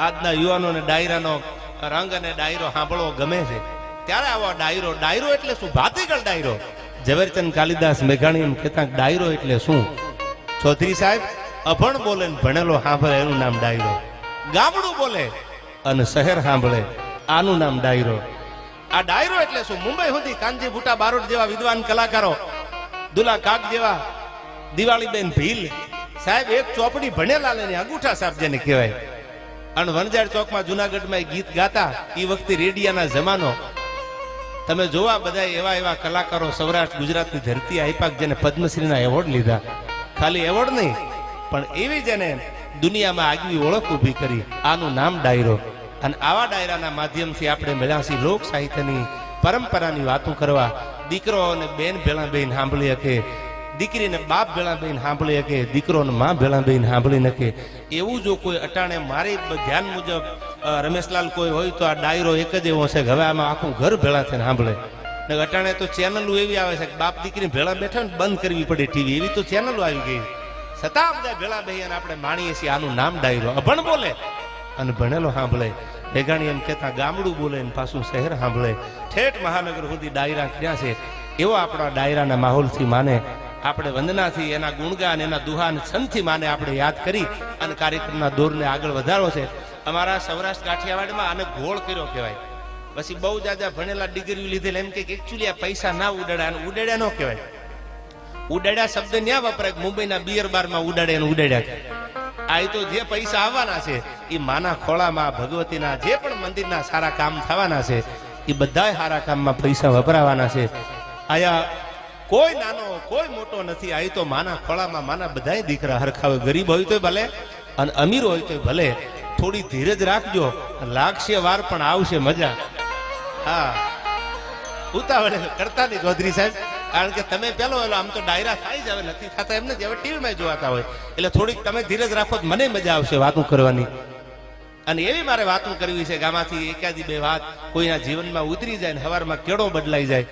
આજના યુવાનોને ડાયરાનો રંગ અને ડાયરો સાંભળવો ગમે છે, ત્યારે આવો ડાયરો એટલે શું? ભાતીગળ ડાયરો. ઝવેરચંદ કાલિદાસ મેઘાણી એમ કહેતા ડાયરો એટલે શું? ચૌધરી સાહેબ અભણ બોલે ને ભણેલો સાંભળે એનું નામ ડાયરો. ગામડું બોલે અને શહેર સાંભળે આનું નામ ડાયરો. આ ડાયરો એટલે શું? મુંબઈ સુધી કાનજી ભૂટા બારોટ જેવા વિદ્વાન કલાકારો, દુલા કાક જેવા, દિવાળીબેન ભીલ સાહેબ એક ચોપડી ભણેલા ને અંગૂઠા સાહેબ જેને કહેવાય. અને વણઝાર ચોકમાં જુનાગઢમાં ગીત ગાતા એ વખતે રેડિયાના જમાનો. તમે જોવા બધા એવા એવા કલાકારો સૌરાષ્ટ્ર ગુજરાતની ધરતી આપ્યા જેને પદ્મશ્રીના એવોર્ડ લીધા. ખાલી એવોર્ડ નહીં પણ એવી જેને દુનિયામાં આગવી ઓળખ ઊભી કરી. આનું નામ ડાયરો. અને આવા ડાયરાના માધ્યમથી આપણે મળ્યા છીએ લોક સાહિત્યની પરંપરાની વાતો કરવા. દીકરો અને બેન ભેળા બેન સાંભળી શકે, દીકરીને બાપ ભેળા બેન સાંભળી શકે, દીકરોને માં ભેળા બેન સાંભળી શકે. એવું જો કોઈ અટાણે મારી ધ્યાન મુજબ રમેશલાલ કોઈ હોય તો આ ડાયરો એક જ એવો છે કે હવે આમાં આખું ઘર ભેળા થઈને સાંભળે. ને અટાણે તો ચેનલો એવી આવે છે કે બાપ દીકરી ભેળા બેઠા ને બંધ કરવી પડે ટીવી, એવી તો ચેનલો આવી ગઈ. છતાં બધા ભેળા બેહી અને આપણે માણીએ છીએ આનું નામ ડાયરો. અભણ બોલે અને ભણેલો સાંભળે. મેઘાણી એમ કહેતા ગામડું બોલે ને પાછું શહેર સાંભળે. ઠેઠ મહાનગર સુધી ડાયરા ક્યાં છે? એવો આપણા ડાયરાના માહોલથી માને આપણે વંદનાથી, એના ગુણગાન, એના દુહાન છંદથી માને આપણે યાદ કરી અને કાર્યક્રમના દોરને આગળ વધારો છે. અમારા સૌરાષ્ટ્ર કાઠિયાવાડમાં આને ઘોળ કર્યો કહેવાય. પછી બહુ જાજા ભણેલા ડિગ્રી લીધેલા એમ કે એકચ્યુઅલી આ પૈસા ના ઉડાડ્યા, અને ઉડાડ્યા ન કહેવાય. ઉડાડ્યા શબ્દ ન્યા વપરાય. મુંબઈના બિયર બારમાં ઉડાડે અને ઉડાડ્યા. આ તો જે પૈસા આવવાના છે એ માના ખોળામાં ભગવતીના જે પણ મંદિરના સારા કામ થવાના છે એ બધા સારા કામમાં પૈસા વપરાવાના છે. આયા કોઈ નાનો કોઈ મોટો નથી. આ તો માના ખોળામાં માના બધાય દીકરા હરખા હોય. ગરીબ હોય તો ભલે અને અમીર હોય તો ભલે. થોડી ધીરજ રાખજો, લાગશે વાર પણ આવશે મજા. હા, ઉતાવળે કરતા નહીં ચૌધરી સાહેબ, કારણ કે તમે પેલો આમ તો ડાયરા થાય જ હવે નથી થતા એમને જ હવે ટીવીમાં જોવાતા હોય. એટલે થોડીક તમે ધીરજ રાખો તો મને મજા આવશે વાતો કરવાની. અને એવી મારે વાતો કરવી છે કે આમાંથી એકાદી બે વાત કોઈના જીવનમાં ઉતરી જાય ને સવારમાં કેળો બદલાઈ જાય.